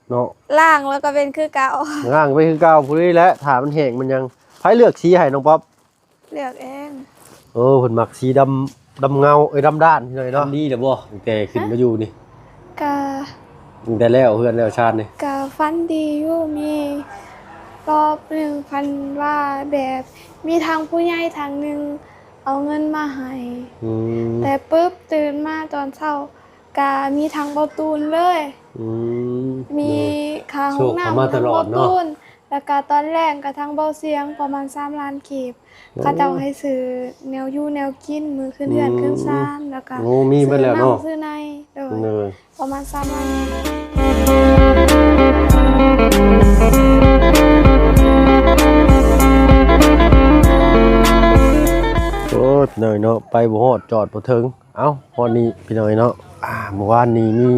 เนาะล่างแล้วก็เป็นคือเก่าล่างไปคือเก่าผู้นี้และถามมันแห้งมันยังไผเลือกสีให้น้องป๊อปเลือกเองเพิ่นมักสีดำเงาดำด้านพี่น้อยเนาะดีเด้อบ่ตั้งแต่ขึ้นมาอยู่นี่กะตั้งแต่แล้วเฮือนแล้วชาตินี่กะฟันดีอยู่มีรอบหนึ่งพันว่าแบบมีทางผู้ใหญ่ทางหนึ่งเอาเงินมาให้แต่ปุ๊บตื่นมาตอนเช้ากะมีทางประตูนเลยมีค่าห้องน้ำทางประตูนแล้วก็ตอนแรกกะทางเบาเสียงประมาณ3 ล้านกีบเขาเจ้าให้ซื้อแนวอยู่แนวกินมือขึ้นเดือนขึ้นซ่านแล้วก็มีเบิดแล้วเนาะซื้อในโดยประมาณ3 ล้านโอ้พี่น้อยเนาะไปบ่ฮอดจอดบ่ถึงเอ้าฮอดนี้พี่น้อยเนาะเมื่อวานนี้มี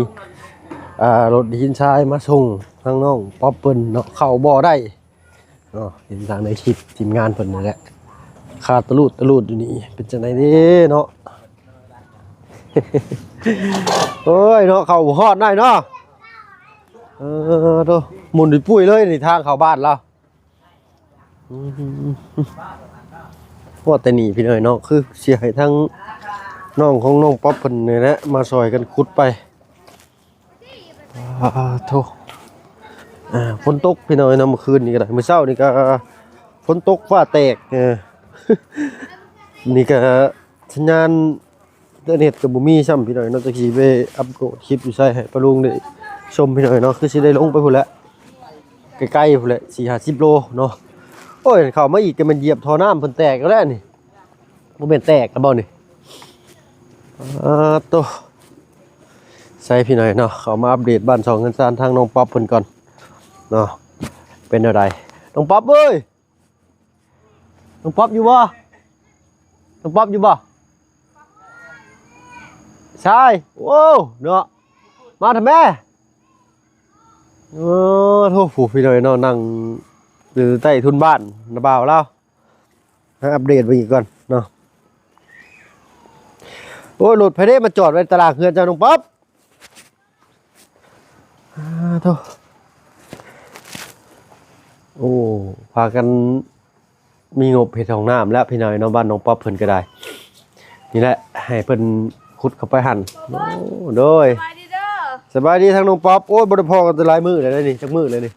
รถหินทรายมาส่งทางน้องป๊อปเปิ้นเนาะเข้าบ่ได้เนาะเห็นทางในคลิปทีมงานเพิ่นนั่นแหละขาดตะลุดอยู่นี่เป็นจังได๋เด้เนาะ โอ้ยเนาะเข้าบ่ฮอดได้เนาะโตหมุนปุ้ยเลยนี่ทางเข้าบ้านเราว่าแต่นี่พี่น้อยเนาะคือเสียให้ทั้งน้องของน้องป๊อปเพิ่นนี่แหละมาซอยกันขุดไปโธ่ฝนตกพี่น้อยเนาะเมื่อคืนนี่ก็ได้มื้อเช้านี่ก็ฝนตกฟ้าแตกนี่ก็สัญญาณอินเทอร์เน็ตก็บ่มีซ้ำพี่น้อยเนาะจักสิไปอัปโหลดคลิปอยู่ใส่ให้ปะลุงได้ชมพี่น้อยเนาะคือสิได้ลงไปพุ่นแหละใกล้ๆพุ่นแหละ4-50 โลเนาะโอ้ยเข้ามาอีกก็มันเหยียบท่อน้ำเพิ่นแตกแล้วนี่บ่แม่นแตกแล้วบ่นี่โตใส่พี่น้อยเนาะเข้ามาอัปเดตบ้าน2เงินซ่านทางน้องป๊อปเพิ่นก่อนเนาะเป็นจังไดน้องป๊อปเอ้ยน้องป๊อปอยู่บ่น้องป๊อปอยู่บ่ใช่โว้เนาะมาทำแม่โทษผู้พี่น้อยเนาะนั่งอยู่ใต้ทุนบ้านนะบ่าวเราอัปเดตไปอีกก่อนเนาะโอ้ยรถไผได้มาจอดไว้ตลาดเฮือนเจ้าน้องป๊อปโธ่โอ้พากันมีงบเฮ็ดห้องน้ำแล้วพี่น้อยเนาะบ้านน้องป๊อปเพิ่นก็ได้นี่แหละให้เพิ่นขุดเข้าไปหั่นโอ้โดยสบายดีทางน้องป๊อปโอ้ยบ่ได้พอกันหลายมื้อเลยนี่จักมื้อเลยนี่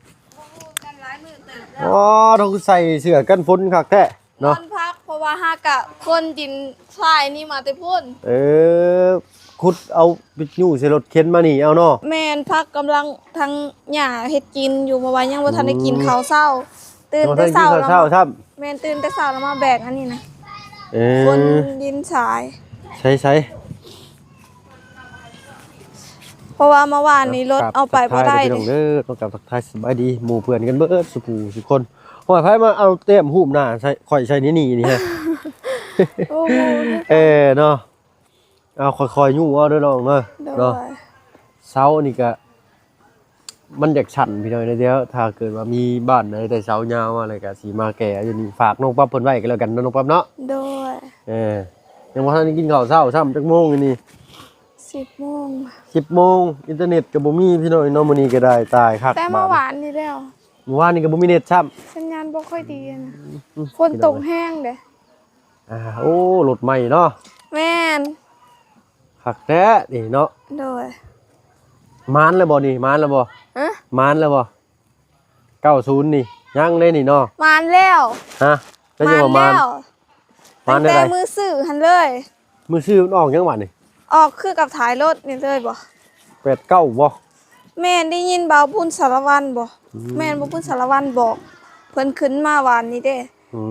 กันหลายมื้อเติบแล้วอ๋อต้องใส่เสื้อกันฝนคักแท้เนาะนอนพักเพราะว่าหากะคนดินทรายนี่มาแต่พุ่นขุดเอาไปยู่ใส่รถเข็นมานี่เอาเนาะแม่นพักกำลังทั้งหญ้าเฮ็ดกินอยู่เมื่อวานยังบ่ทันได้กินข้าวเช้าตื่นแต่เช้าแล้วแม่นตื่นแต่เช้าแล้วมาแบกอันนี้นะคนดินทรายใช้เพราะว่าเมื่อวานนี้รถเอาไปบ่ได้เด้อต้องกลับทักทายสบายดีหมู่เพื่อนกันเบิดสุผู้ทุกคนห้อยไผมาเอาเต็มหูบหน้าใส่ข่อยใส่นี่ฮะเนาะเอาค่อยๆยุ่งเอาเด้อน้องเนาะเสานี่ก็มันอยากฉันพี่น้อยเดียวถ้าเกิดว่ามีบ้านไหนได้เสายาวอะไรก็สิมาแก่อยู่นี่ฝากน้องป๊อปเพิ่นไว้ก็แล้วกันน้องป๊อปเนาะโดยยังบ่ทันได้กินข้าวเช้าซ้ำจักโมงนี่10 โมง10 โมงอินเทอร์เน็ตก็บ่มีพี่น้อยเนาะมื้อนี้ก็ได้ตายคักแต่เมื่อวานนี่แล้วเมื่อวานนี่ก็บ่มีเน็ตซ้ำสัญญาณบ่ค่อยดีนะฝนตกแห้งเด้โอ้รถใหม่เนาะแม่นคักแท้นี่เนาะโดยมานแล้วบ่นี่มานแล้วบ่มานแล้วบ่90นี่ยังได้นี่เนาะมานแล้วฮะจะอยู่ประมาณมานได้แต่มือซื้อหั่นเลยมือซื้อมันออกยังหวานนี่ออกคือกับถ่ายรถนี่เลยบ่89บ่แม่นได้ยินบ่าวบุญสารวัตรบ่แม่นบ่บุญสารวัตรบอกเพิ่นขึ้นมาวานนี้เด้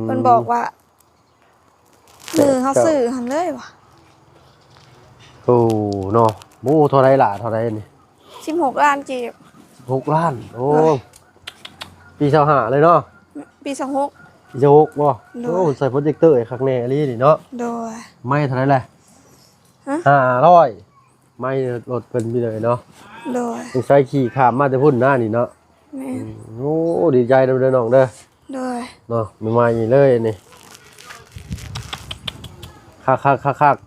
เพิ่นบอกว่ามือเฮาซื้อหั่นเลยบ่โอ้เนาะหมูเท่าไรล่ะเท่าไรนี่16 ล้านกีบ16 ล้านโอ้ปี25เลยเนาะปี26ปี26บ่โอ้ใส่โปรเจคเตอร์คักแน่อีนี่เนาะโดยไม่เท่าไรแหละ500ไม่รถเพิ่นมีเลยเนาะโดยต้องใช้ขี่ข้ามมาแต่พุ่นหน้านี่เนาะแม่โอ้ดีใจเด้อน้องเด้อโดยเนาะใหม่ๆเลยนี่คัก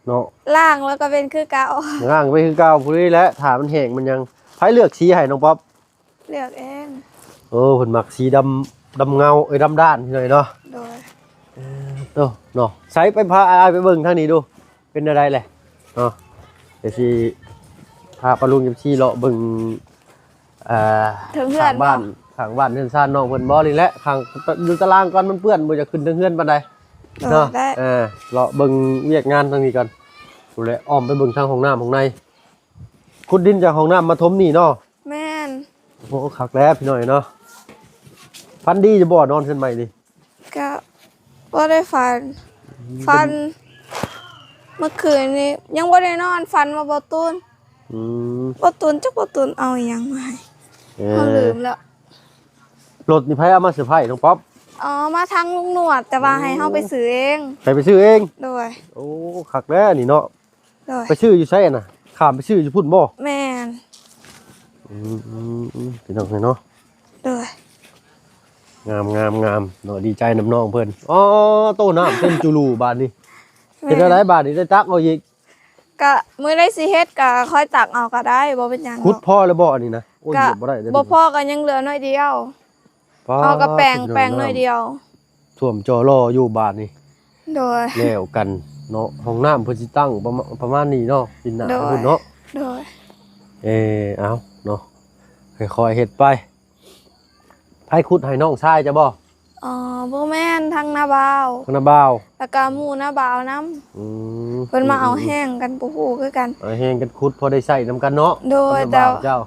เนาะล่างแล้วก็เป็นคือเก่าล่างไปคือเก่าผู้นี้แหละถามมันแห้งมันยังไผเลือกสีให้น้องป๊อป เลือกเอง เเพิ่นมักสีดำเงาดำด้านพี่น้อยเนาะ โดย เนาะใส่ไปพาอายไปเบิ่งทางนี้ดูเป็นอะไรแหละเนาะเดี๋ยวสิพาปะลุงกับชีเลาะเบิ่งถึงเพื่อ ข้าน งบ้านเรือนซ่านน้องเพิ่นบ่นี่แหละข้างดูตารางก่อนมันเปื้อนบ่จะขึ้นถึงเฮือนปานใดเนาะ ได้ เลาะเบิ่งเวียกงานทางนี้ก่อนดูแลอ้อมไปเบิ่งทางห้องน้ำข้างในขุดดินจากห้องน้ำมาถมนี่เนาะ แม่น โอ้คักแล้วพี่น้อยเนาะพันดีจะบ่นอนเส้นใหม่ดิ ก็บ่ได้ฝันเมื่อคืนนี้ยังบ่ได้นอนฝันว่าบ่ตูน อืม บ่ตูนจักบ่ตูนเอาอิหยังมาให้เขาลืมแล้ว รถนี่ไผเอามาเซอร์ไพรส์น้องป๊อป อ๋อมาทางลุงหนวดแต่ว่าให้เฮาไปซื้อเอง ไปซื้อเอง โดย โอ้คักแล้วนี่เนาะ โดย ไปซื้ออยู่ไสน่ะข้ามไปซื้ออยู่พุ่นบ่ แม่น พี่น้องเนาะ โดย งามเนาะดีใจน้ำน้องเพิ่นอ๋อโตน้ำเต็มจุลูบาดนี้เป็นอะไรบาดนี้ได้ตักเอาอีก ก็มื้อได้สิเฮ็ดก็ค่อยตักเอาก็ได้บ่เป็นหยัง ขุดพ่อแล้วบ่อันนี้นะโอ้ย ก็ เหยียบบ่ได้เด้ บ่พอก็ยังเหลือน้อยเดียว พ่อ เอาก็แปลงน้อยเดียว ท่วมจอรออยู่บาดนี้ โดย แล้วกันเนาะห้องน้ำเพิ่นสิตั้งประมาณนี้เนาะปินหน้าพุ่นเนาะ โดย เอาเนาะค่อยๆเฮ็ดไปไผขุดให้น้องชายจะบ่ อ๋อบ่แม่นทางนาบ่าว ข้างหน้าบ่าว แล้วก็หมู่นาบ่าวนํ อืม เพิ่นมาเอาแห้งกันบ่ฮู้คือกัน เอาแห้งกันขุดพอได้ใช้นํกันเนาะ โดย ข้างหน้าบ่าวเจ้า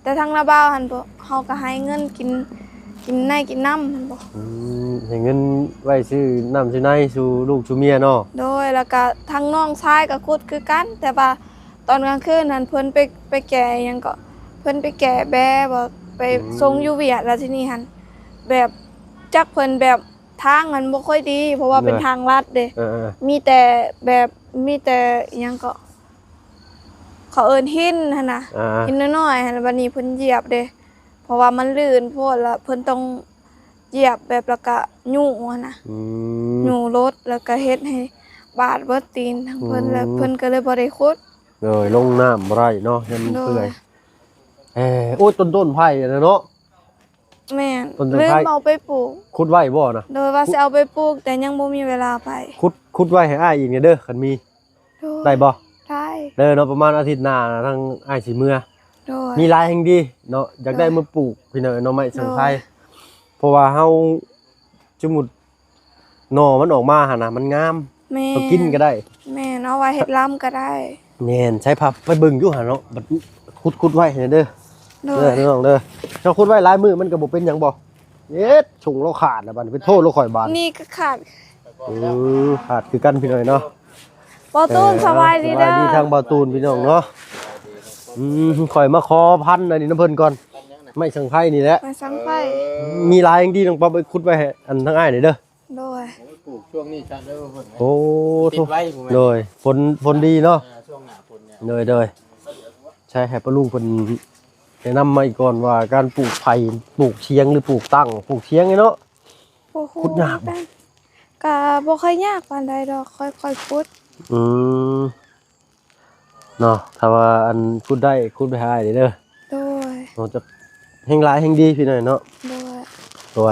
แต่ทางนาบ่าวหันบ่เฮาก็ให้เงินกินในกินน้ำหันบ่ ให้เงินไว้ซื้อน้ำซื้อในสู่ลูกสู่เมียเนาะ โดยแล้วก็ทางน้องชายก็ขุดคือกัน แต่ว่าตอนกลางคืนนั้นเพิ่นไปแก่หยังก็เพิ่นไปแก่แบบ่ไปส่งอยู่เวียดแล้วทีนี้หันแบบจักเพิ่นแบบทางมันบ่ค่อยดี เพราะว่าเป็นทางลัดเด้ เออ มีแต่อิหยังก็เขาเอิ้นหินหั่นน่ะ หินน้อยๆหั่นแล้วบัดนี้เพิ่นเหยียบเด้เพราะว่ามันลื่นโพดแล้วเพิ่นต้องเหยียบแบบแล้วก็ยู่หั่นน่ะ อยู่รถแล้วก็เฮ็ดให้บาดเบิดตีนทั้งเพิ่นแล้วเพิ่นก็เลยบ่ได้ขุด เลยลงน้ำบ่ได้เนาะยัง โดย เปื่อยโอ้ยต้นไผ่นะเนาะ แม่น ต้นตะ ลื ไคร้ มเอาไปปลูก ขุดไว้บ่นะ โดยว่าสิเอาไปปลูกแต่ยังบ่มีเวลาไป ขุดไว้ให้อ้ายอีกเนี่ยเด้อคันมี โดย ได้บ่ ได้ เด้อเนาะประมาณอาทิตย์หน้านะทางอ้ายสิเมื่อ โดย มีหลายแห่งดีเนาะอยากได้มาปลูกพี่น้องเนาะไม้สังไคเพราะว่าเฮาสมมุติหน่อมันออกมาหั่นน่ะมันงาม แม่ เรากินก็ได้ แม่นเอาไว้เฮ็ดล้ำก็ได้ แม่นใช้พับไปเบิ่งอยู่หั่นเนาะบัดขุดไว้ให้เด้อ โด เด้อย น้องเด้อเจ้าขุดไว้หลายมื้อมันก็บ่เป็นหยังบ่เอ็ดชุงเราขาดแล้วบัดนี้เป็นโทษเราข่อยบาด นี่ก็ขาด ขาดคือกันพี่น้อยเนาะ บ่ตูนสบายดีเด้อ สบายดีทางบ่าวตูนพี่น้องเนาะข่อยมาขอพันธุ์อันนี้น้ำเพิ่นก่อนไม่สังไผนี่แหละ มาสังไฟ มีหลายอย่างดีน้องป๊อปไปขุดไว้ให้อันทั้งอ้ายนี่เด้อ โดย ปลูกช่วงนี้จัดเด้อเพิ่น โอ้ ติดไว้ผม โดยฝนดีเนาะ ช่วงหน้าฝนเนี่ย โดยใช่ให้ป้าลุงเพิ่นแนะนำมาอีกก่อนว่าการปลูกไผ่ปลูกเชียงหรือปลูกตั้งปลูกเชียงไงเนาะ โอ้โห ขุดยากบ่ ก็บ่ค่อยยากปานใดดอกค่อยๆขุด เนาะถ้าว่าอันขุดได้ขุดไปหาได้เด้อ โดย เนาะจะแห่งหลายแห่งดีพี่น้อยเนาะ โดย ตัว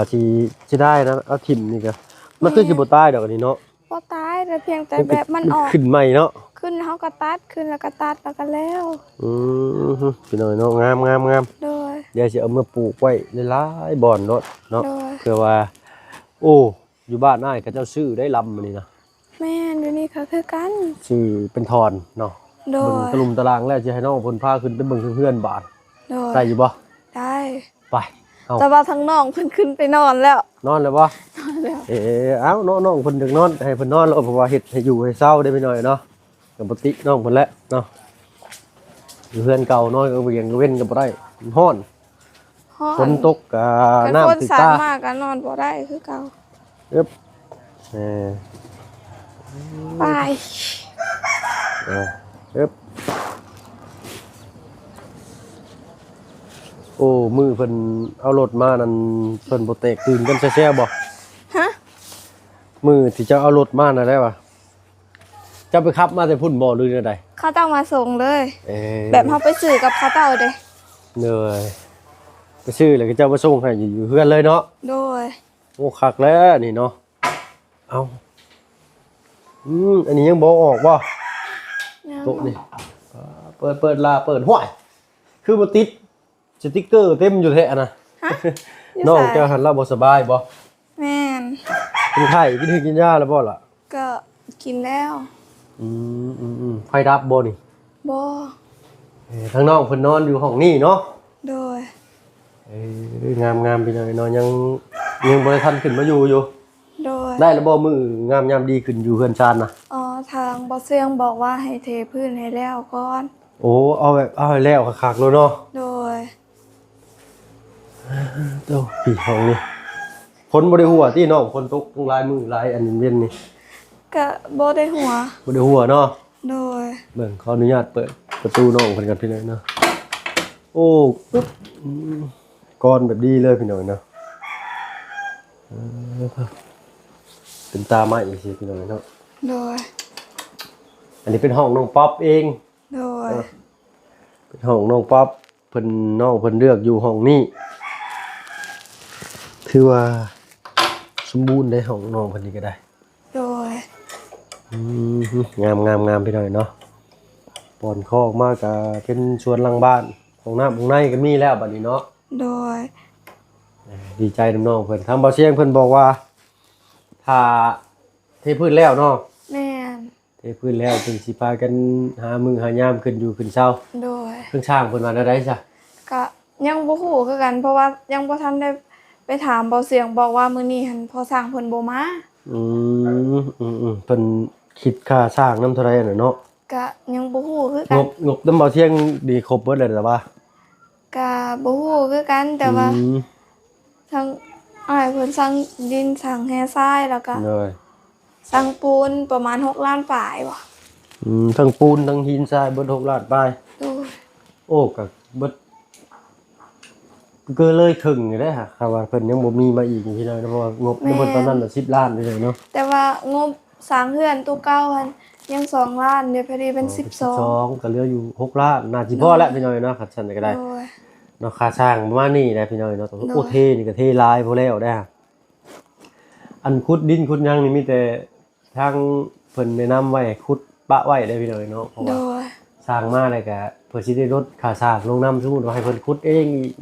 สิได้นะเอาถิ่มนี่ก็มันคือสิบ่ตายดอกอันนี้เนาะ บ่ตายแต่เพียงแต่แบบมันออก ขึ้นใหม่เนาะ ขึ้นเฮาก็ตัดขึ้นแล้วก็ตัดแล้วก็แล้ว พี่น้อยเนาะงาม โดย เดี๋ยวสิเอามาปลูกไว้หลายๆบ่อนเนาะเนาะ โดย เพื่อว่า โอ้อยู่บ้านอ้ายเขาเจ้าซื้อได้ลำอันนี้นะ แม่นอยู่นี่ก็คือกัน ซื้อเป็นทอนเนาะ โด เบิ่ง ย ตะลุมตารางแล้วสิให้น้องเพิ่นพาขึ้นไปเบิ่งเพื่อนๆบ้าน โดย ได้อยู่บ่ ได้ ไปเอา แต่ว่าทั้งน้องเพิ่นขึ้นไปนอนแล้ว นอนแล้วบ่ นอนแล้ว เอ้าน้องเพิ่นอยากนอนให้เพิ่นนอนแล้วเพราะว่าเฮ็ดให้อยู่ให้เศร้าได้ไปหน่อยเนาะก็บ่ติน้องเพิ่นแหละเนาะอยู่เพื่อนเก่านอนก็เวียงก็เว้นก็บ่ได้มันร้อน ฮ้อ ฝนตกก็ คัน น้ำ คน ติด สา ตา มากก็นอนบ่ได้คือเก่า อึ๊บเออ ไป อึ๊บโอ้มือเพิ่นเอารถมานั่นเพิ่นบ่แตกตื่นกันแซ่ๆบ่ ฮะ มือที่จะเอารถมาน่ะได้ป่ะจะไปขับมาแต่พุ่นบ่หรือได เขาต้องมาส่งเลย เออ แบบเฮาไปซื้อกับเขาเจ้าเด้ เหนื่อย ไปซื้อแล้วก็เจ้ามาส่งให้อยู่เฮือนเลยเนาะ โดย โอ้คักแล้วนี่เนาะเอาอันนี้ยังบ่ออกบ่ ยัง โต๊ะนี่เปิดลาเปิดห้วยคือบ่ติดสติ๊กเกอร์เต็มอยู่แท้นะ ฮะยู่ น้อง ไส เจ้าหันเราบ่สบายบ่ แม่น เป็นไข้กินยาแล้วบ่ล่ะ ก็กินแล้ว ไฟดับบ่นี่ บ่ ทั้งน้องเพิ่นนอนอยู่ห้องนี้เนาะ โดย งามไปหน่อยเนาะยังบ่ได้ทันขึ้นมาอยู่ โดย ได้แล้วบ่มื้องามยามดีขึ้นอยู่เฮือนชานน่ะ อ๋อทางบ่เสียงบอกว่าให้เทพื้นให้แล้วก่อน โอ้เอาแบบเอาให้แล้วคักๆเลยเนาะ โดย เจ้าพี่ห้องนี้ฝนบ่ได้หัวติน้องฝนตกทั้งหลายมื้อหลายอันเย็นนี่ ก็บ่ได้หัว บ่ได้หัวเนาะ โดย เบิ่งขออนุญาตเปิดประตูน้องเพิ่นกันพี่น้อยเนาะโอ้ปึ๊บก้อนแบบดีเลยพี่น้อยเนาะเป็นตาไม้สิพี่น้อยเนาะ โดย อันนี้เป็นห้องน้องป๊อปเอง โดย เป็นห้องน้องป๊อปเพิ่นน้องเพิ่นเลือกอยู่ห้องนี้ถือว่าสมบูรณ์ได้ห้องน้องเพิ่นนี่ก็ได้ โดย งามพี่น้อยเนาะปอนคอกมากก็เป็นสวนหลังบ้านของน้ำของในก็มีแล้วบัดนี้เนาะ โดย ดีใจน้องๆเพิ่นทางบ่เชียงเพิ่นบอกว่าถ้าเทพื้นแล้วเนาะ แม่น เทพื้นแล้วเพิ่นสิพากันหามื้อหายามขึ้นอยู่ขึ้นเช้า โดย เครื่องช่างเพิ่นว่าได้จ้ะ ก็ยังบ่ฮู้คือกัน เพราะว่ายังบ่ทันได้ไปถามเบาเสียงบอกว่ามื้อนี้หั่นพอสร้างเพิ่นบ่มา เพิ่นคิดค่าสร้างนำเท่าไหร่น่ะเนาะ ก็ยังบ่ฮู้คือ ง กัน บนำบ่เชียงดีครบเบิดเลยแต่ว่า ก็บ่ฮู้คือกันแต่ว่าทางอ้ายเพิ่นสั่งดินสั่งแฮทรายแล้วก็ เลย สั่งปูนประมาณ6ล้านปลายบ่ ทั้งปูนทั้งหินทรายเบิด6ล้านปลาย โดย โอ้ก็เบิดเกินเลยครึ่งอยู่เด้อค่ะว่าเพิ่นยังบ่มีมาอีกพี่น้อยเพราะว่างบในเพิ่นตอนนั้นน่ะ10ล้านไปเลยเนาะ แต่ว่างบสร้างเฮือนตู้เก่าหั่นยัง2ล้านเดี๋ยวพอดีเป็น12 ก็เหลืออยู่6ล้านน่าสิพอแล้วพี่น้อยเนาะคัดซั่นก็ได้ โดย เนาะค่าสร้างประมาณนี้แหละพี่น้อยเนาะโอ้เทนี่ก็เทหลายพอแล้วได้ออันขุดดินขุดหยังนี่มีแต่ทางเพิ่นแนะนำไว้ขุดปะไว้ได้พี่น้อยเนาะเพราะ โด ว่าย สร้างมาแล้วก็เพิ่นสิได้ลดค่าสร้างลงนำสมมุติว่าให้เพิ่นขุดเองอีก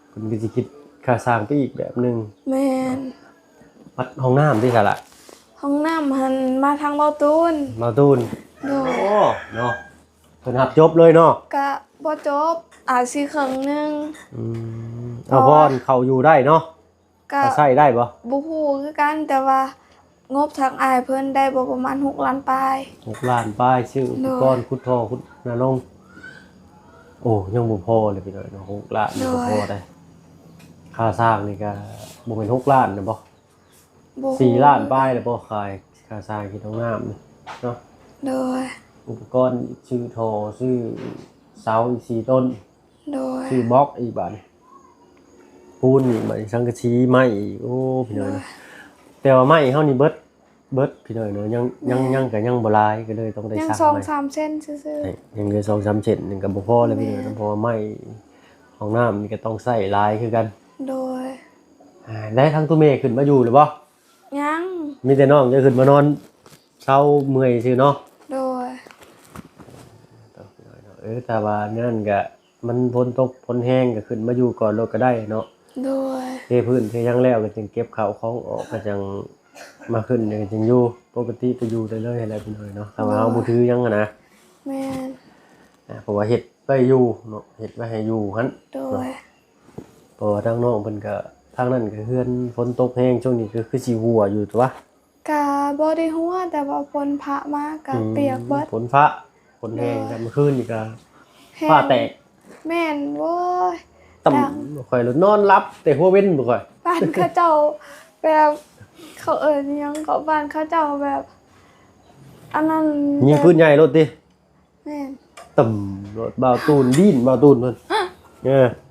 เพิ่นก็สิคิดค่าสร้างไปอีกแบบนึง แม่น วัดห้องน้ำที่ซะล่ะ ห้องน้ำหันมาทางเบาตูน มาตูน โดย โอ้เนาะเพิ่นรับจบเลยเนาะ ก็บ่จบอาจสิครึ่งหนึง เอาพรเข้าอยู่ได้เนาะ ก็ ถ้าใช้ได้บ่ บ่ฮู้คือกันแต่ว่างบทางอ้ายเพิ่นได้บ่ประมาณ6ล้านปลาย 6ล้านป้ายชื่ออุปกรณ์ขุดท่อขุดนาลงโอ้ยังบ่พอเลยพี่น้อยเนาะ6ล้านยังบ่พอได้ค่าสร้างนี่ก็บ่แม่น6ล้านนะบ่ บ่ฮู้ 4ล้านป้ายแล้วบ่ขายค่าสร้างที่ห้องน้ำนี่เนาะ โดย อุปกรณ์ชื่อท่อชื่อเสาอีก4ต้น โดย ชื่อบล็อกอีกบาดปูนอีกบาดสังกะสีไม้อีกโอ้พี่น้อยเนาะแต่ว่าไม้เฮานี่เบิดพี่น้อยเนาะยังก็ยังบ่หลายก็เลยต้องได้ ยัง สร้างใหม่ 2-3เส้นซื่อ ยังเหลือ2-3เส้นนึงก็บ่พอแล้วพี่น้อยเนาะเพราะว่าไม้ห้องน้ำนี่ก็ต้องใช้หลายคือกัน ๆโดย ได้ทั้งตัวเมฆขึ้นมาอยู่หรือบ่ ยัง มีแต่น้องจะขึ้นมานอนเช้าเมื่อยซื่อเนาะ โดย แต่ว่านั่นก็มันฝนตกฝนแห้งก็ขึ้นมาอยู่ก่อนรถก็ได้เนาะ โดย เทพื้นเทหยังแล้วก็จึงเก็บข้าวของออกก็จังมาขึ้นก็จึงอยู่ปกติก็อยู่ได้เลยอะไรพี่น้อยเนาะแต่ว่าเฮาบ่ถือหยังอะนะ แม่น เพราะว่าเฮ็ดไว้อยู่เนาะเฮ็ดไว้ให้อยู่หั่น โดย เพราะว่าทางน้องเพิ่นก็ทางนั้นก็เฮือนฝนตกแห้งช่วงนี้ก็คือสิหัวอยู่ตัว กะบ่ได้หัวแต่ว่าฝนพระมากะเปียกเบิด ฝนฟ้าฝนแห้งกันเมื่อคืนนี่ก็ แห้ง ฟ้าแตก แม่นโว้ย ต่ำบ่ค่อยแล้วนอนหลับแต่หัวเว้นบ่ค่อย บ้านเขาเจ้าแบบเขาเอิ้นหยังเขาบ้านเขาเจ้าแบบ อันนั้น ยิงปืนใหญ่รถติ แม่น ต่ำรถบ่าวตูนดิ้นบ่าวตูนเพิ่น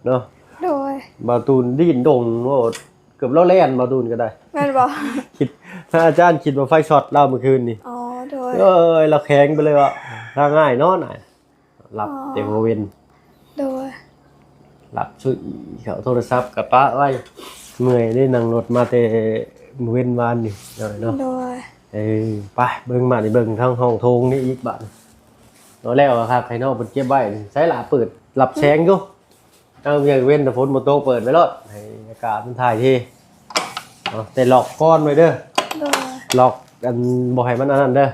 เนาะ โดย บ่าวตูนดิ้นดงโอ้เกือบเราแล่นบ่าวตูนก็ได้ แม่นบ่ คิดถ้าอาจารย์คิดว่าไฟช็อตเราเมื่อคืนนี่ อ๋อโดย เอ้ยเราแข็งไปเลยว่ะถ้าง่ายนอนหน่อยหลับ อ๋อ เต็มหัวเว้น โดย หลับช่วยเขาโทรศัพท์กับป้าไว้เมื่อยได้นั่งรถมาแต่มื้อเว้นวานนี่หน่อยเนาะ โดย ไปเบิ่งมานี่เบิ่งทางห้องโถงนี่อีกบาดเนาะแล้วครับใครนอกเพิ่นเก็บไว้ใช้หลาเปิดหลับแสงอยู่เอาอย่างเว้นแต่ฝนบ่ตกเปิดไว้รถให้อากาศมันถ่ายเทเนาะแต่ล็อกก้อนไว้เด้อ โดย ล็อกกันบ่ให้มันอันนั้นเด้อ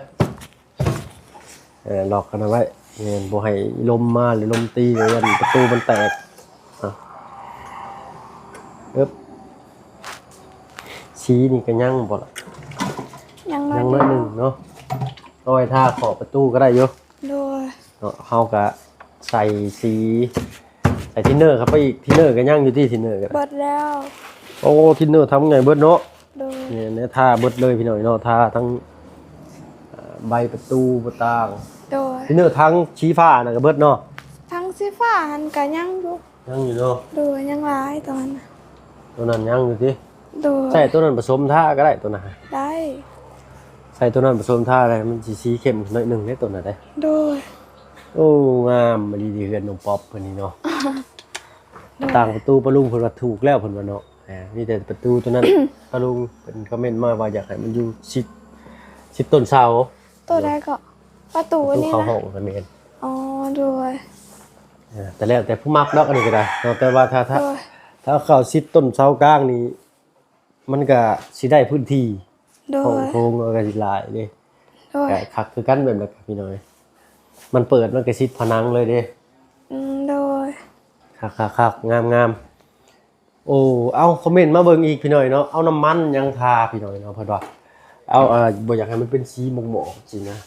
ล็อกกันเอาไว้เนี่ยบ่ให้ลมมาหรือลมตีหรือว่าประตูมันแตกปึ๊บชี้นี่ก็ยังบ่ล่ะ ยังน้อ ยั ย งน้อยหนึงเนาะเอาไว้ท่าขอบประตูก็ได้อยู่ โดย เนาะเฮาก็ใส่สีใส่ทินเนอร์ครับไปอีกทินเนอร์ก็ยังอยู่ที่ทินเนอร์ก็ได้ เบิดแล้ว โอ้ทินเนอร์ทำไงเบิดเนาะ โดย เนี่ยท่าเบิดเลยพี่หน่อยเนาะท่าทั้งใบประตูประต่าง โดย ทินเนอร์ทั้งชี้ฟ้าน่ะก็เบิดเนาะ ทั้งสีฟ้าหันก็ยังอยู่ ยังอยู่เนาะ โดยยังหลายตอน ตัวนั้นยังอยู่ที่ โดย ใส่ตัวนั้นผสมท่าก็ได้ตัวนั้น ได้ ใส่ตัวนั้นผสมท่าอะไรมันสิสีเข้มหน่อยหนึงได้ตัวนั้นได้ โดย โอ้งามมาดีๆเฮือนน้องป๊อปเพิ่นนี่เนาะ ต่างประตูปะลุงเพิ่นว่าถูกแล้วเพิ่นว่าเนาะมีแต่ประตูตัวนั้น ปะลุงเป็นคอมเมนต์มาว่าอยากให้มันอยู่ชิดต้นเสา ตัวใดก็ประตู ประตู นี่ เข้า นะ ห้องกันเอง อ๋อโดย แต่แล้วแต่ผู้มักเนาะอันนี้ก็ได้เนาะแต่ว่าถ้า โดย เข้าชิดต้นเสากลางนี่มันก็สิได้พื้นที่ โด ของ ย โครงก็สิหลายเด้ โดย แต่คักคือกันแบบนั้นครับพี่น้อย มันเปิดมันก็ชิดผนังเลยเด้ โดย คักงามโอ้เอาคอมเมนต์มาเบิ่งอีกพี่น้อยเนาะเอาน้ำมันยังทาพี่น้อยเนาะเพิ่นว่าเอาบ่อยากให้มันเป็นสีหมอกๆจริงนะ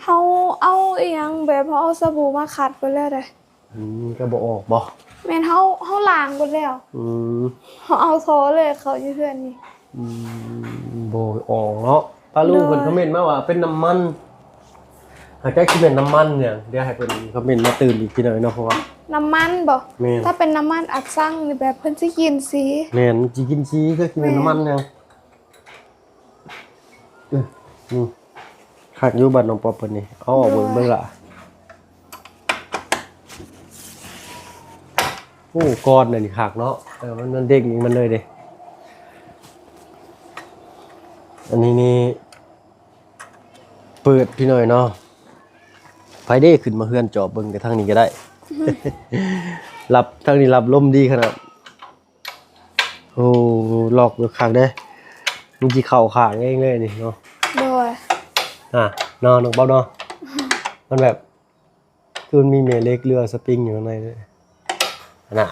เขาเอาอีหยังแบบเขาเอาสบู่มาขัดไปแล้วเด้ ก็บ่ออกบ่ แม่นเขาล้างไปแล้ว อืม เขาเอาโซเลยเขาอยู่เพื่อนนี่ บ่ออกเนาะป้าลุงเพิ่นคอมเมนต์มาว่าเป็นน้ำมันหากได้คิดเป็นน้ำมันเนี่ยเดี๋ยวให้เพิ่นคอมเมนต์มาตื่นอีกพี่น้อยเนาะเพราะว่า น้ำมันบ่ แม่น ถ้าเป็นน้ำมันอัดซังนี่แบบเพิ่นสิกินสี แม่นสิกินชีก็กินเป็นน้ำมันยังนี่คักอยู่บ้านน้องป๊อปเพิ่นนี่เอาออกเบิ่งล่ะโอ้ก้อนนี่คักเนาะมันเด้งมันเลยเด้อันนี้นี่เปิดพี่หน่อยเนาะไฟได้ขึ้นมาเฮือนจอบเบิ่งกับทางนี้ก็ได้ รับทางนี้รับลมดีขนาดโอ้หลอกอยู่ข้างเด้มันสิเข้าข้างเองเลยนี่เนาะ โดย นอนน้องเบาเนาะมันแบบคือมันมีแม่เหล็กเรือสปริงอยู่ข้างในเลยน่ะ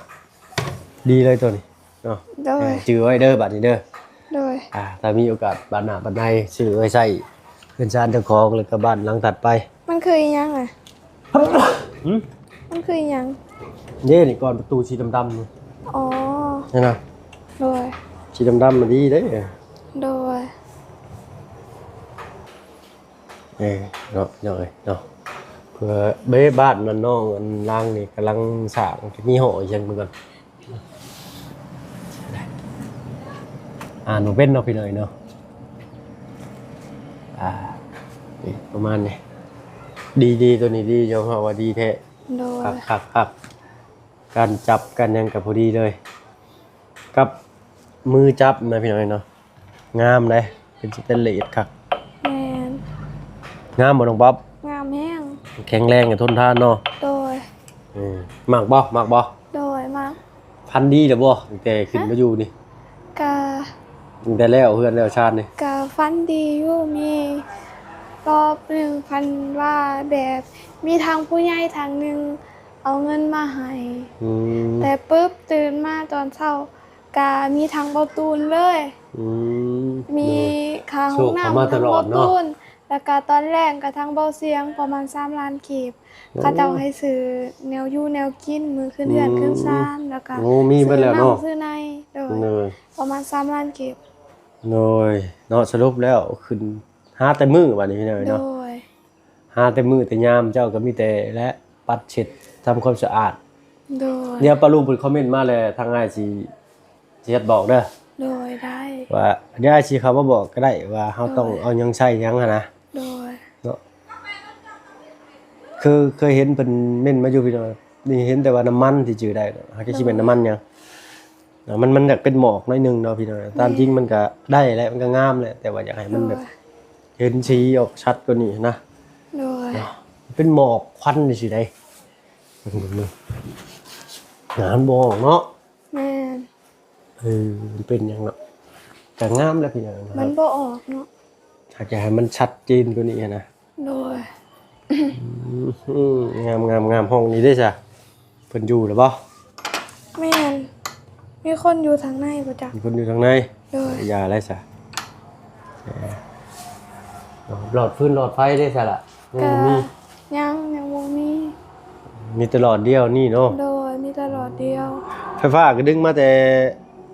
ดีเลยตัวนี้เนาะ โดย จื้อไว้เด้อบัดนี้เด้อ โดย ถ้ามีโอกาสบ้านหน้าบ้านในซื้อไว้ใช้เพื่อนชานเจ้าของแล้วก็บ้านหลังถัดไป มันคืออีหยังอ่ะ หืม มันคืออีหยัง เย่นี่ก่อนประตูสีดำๆนี่ อ๋อ เห็นไหม โดย สีดำๆมันดีเด้ โดย เนาะเนาะเพื่อเบ้บ้านนั่นน้องอันล่างนี่กำลังสร้างมีหออีกอย่างเหมือนกันหนูเป็นเนาะพี่หน่อยเนาะนี่ประมาณนี้ดีตัวนี้ดียอมรับว่าดีแท้ โดย คักการจับกันยังกับพอดีเลยกับมือจับนะพี่น้อยเนาะงามเลยเป็นสเตนเลสคัก แม่น งามบ่น้องป๊อป งามแห้ง แข็งแรงกับทนทานเนาะ โดย มากบ่ โดยมาก พันดีเด้อบ่ตั้งแต่ขึ้นมาอยู่นี่ กะ ตั้งแต่แล้วเฮือนแล้วชาตินี่ กะฟันดีอยู่มีรอบหนึ่งพันว่าแบบมีทางผู้ใหญ่ทางหนึ่งเอาเงินมาให้ อืม แต่ปุ๊บตื่นมาตอนเช้ากะมีทางเบาตูนเลย อืม มีคาง โชคเข้า น้ำ มาต ทาง ลอ เบา ดเนาะ ตูนแล้วก็ตอนแรกกับทางเบาเสียงประมาณ3 ล้านกีบเขาเจ้าให้ซื้อแนวอยู่แนวกินมือขึ้นเดือนขึ้นซ่านแล้วก็ โอ้มีเบิดแล้วเนาะ ซื้อในโดย เลย ประมาณ3 ล้านกีบ เลยเนาะสรุปแล้วขึ้นหาแต่มือบัดนี้พี่น้อย โด เนาะ ย หาแต่มือแต่ยามเจ้าก็มีแต่และปัดเช็ดทำความสะอาด โดย เดี๋ยวป้าลุงเพิ่นคอมเมนต์มาเลยทางอ้ายสิเฮ็ดบอกเด้อ โดยได้ ว่าเดี๋ยวอ้ายสิเขามาบอกก็ได้ว่าเฮาต้องเอาหยังใช้หยังหันนะ โดย เนาะคือเคยเห็นเพิ่นเม่นมาอยู่พี่น้อย นี่เห็นแต่ว่าน้ำมันที่จือได้หาก็สิเป็นน้ำมันหยังมันอยากเป็นหมอกน้อยหนึงเนาะพี่น้องตามจริงมันก็ได้แหละมันก็งามแหละแต่ว่าอยากให้มันแบบเห็นสีออกชัดกว่านี้นะ โดย เป็นหมอกควันสิได้งานบ่ออกเนาะ แม่น มันเป็นหยังเนาะก็งามแล้วพี่น้องนะค มั รั น บ บ่ออกเนาะ ถ้าจะให้มันชัดเจนกว่านี้นะ โดย งามห้องนี้ได้จ้ะเพิ่นอยู่หรือเปล่า แม่นมีคนอยู่ทางในบ่จ๊ะ มีคนอยู่ทางใน โดย ยาอะไรจ้ะหลอดฟืนหลอดไฟได้จ้ะล่ะยัง ก็ บ่มี ยังบ่มี มีแตหลอดเดียวนี่เนาะ โดยมีตลอดเดียว ไฟฟ้าก็ดึงมาแต่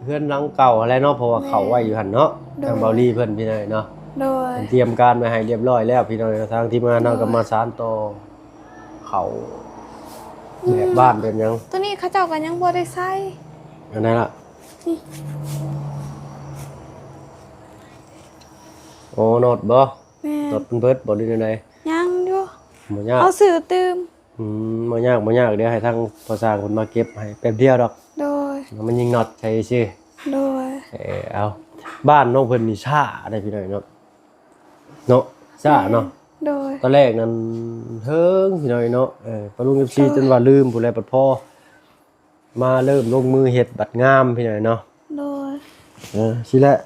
เพื่อนหลังเก่าอะไรเนาะเพราะว่าเขาไว้อยู่หั่นเนาะทางเบาลี่เพิ่นพี่น้อยเนาะ โดย เตรียมการไว้ให้เรียบร้อยแล้วพี่น้อยทางทีมงานเนาะก็มาสานต่อเขาแบบบ้านเป็นหยัง ตัวนี้เขาเจ้าก็ยังบ่ได้ใช้ อันนั้นล่ะ นี่ โอ้นอดบ่ แม่ นอดเพิ่นเบิดบ่หรือจังได ยังอยู่ บ่ยาก เอาสื่อตืม บ่ยากเดี๋ยวให้ทางพอสร้างเพิ่นมาเก็บให้แป๊บเดียวดอก โดย มันยิงน็อตใช่ซื่อ โดย เอาบ้านน้องเพิ่นนี่ช้าได้พี่น้อยเนาะช้าเนาะ โดย ตอนแรกนั้นเฮิงพี่น้อยเนาะปะลุง FC จนว่าลืมผู้ใดปัดพ่อมาเริ่มลงมือเฮ็ดบัดงามพี่น้อยเนาะ โดย สิแหละ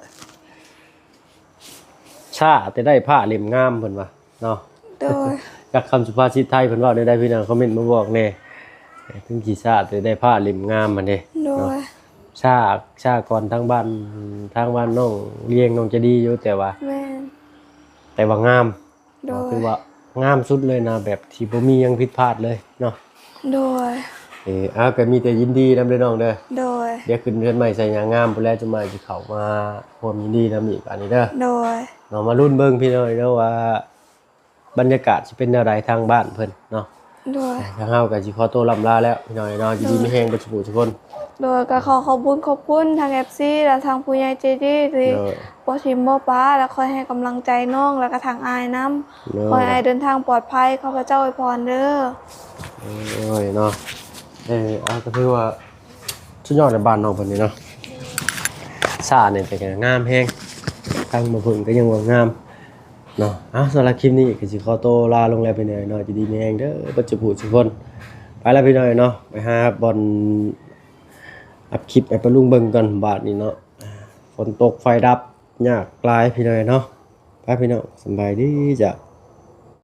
ช้าแต่ได้ผ้าเล่มงามเพิ่นว่าเนาะ โดย จากคำสุภาษิตไทยเพิ่นเว้าได้พี่น้องคอมเมนต์มาบอกแน่ถึงสิช้าแต่ได้ผ้าเล่มงามมันเด้ โด เนาะ ย ชาก่อนทางบ้านน้องเลี้ยงน้องจะดีอยู่แต่ว่างาม โดย คือว่างามสุดเลยนะแบบที่บ่มีหยังผิดพลาดเลยเนาะ โดย ก็มีแต่ยินดีนำเด้อน้องเด้อ โดย เดี๋ยวขึ้นเรือนใหม่ใส่หยังงามพุ่นแล้วจะมาสิเข้ามาร่วมยินดีนำอีกอันนี้เด้อ โดย เนาะมาลุ้นเบิ่งพี่น้อยเด้อว่าบรรยากาศสิเป็นแนวใดทางบ้านเพิ่นเนาะ โดย ทางเฮาก็สิขอตัวลำลาแล้วพี่น้อยเนาะยินดีมีแฮงเบ่ทุกคน โดยก็ขอขอบคุณทาง FC และทางผู้ใหญ่ใจดีที่ เนาะ บ่ทิมบ่ป้าและคอยให้กำลังใจน้องแล้วก็ทางอายนำขอให้อายเดินทางปลอดภัยข้าพเจ้าอวยพรเด้อ โอ้ยเนาะก็คือว่าสุดยอดในบ้านน้องเพิ่นนี่เนาะซ่าเนี่ยแต่ก็งามแฮงทางมาเพิ่นก็ยังว่างามเนาะสำหรับคลิปนี้ก็สิขอตัวลาลงแล้วไปหน่อยเนาะจะดีมีแฮงเด้อบ่จะพูดทุกคนไปแล้วพี่น้อยเนาะไปหาบอลอัพคลิปไปปะลุงเบิ่งกันบาดนี้เนาะฝนตกไฟดับยากหลายพี่น้อยเนาะไปพี่น้องสำบายดีจ้ะ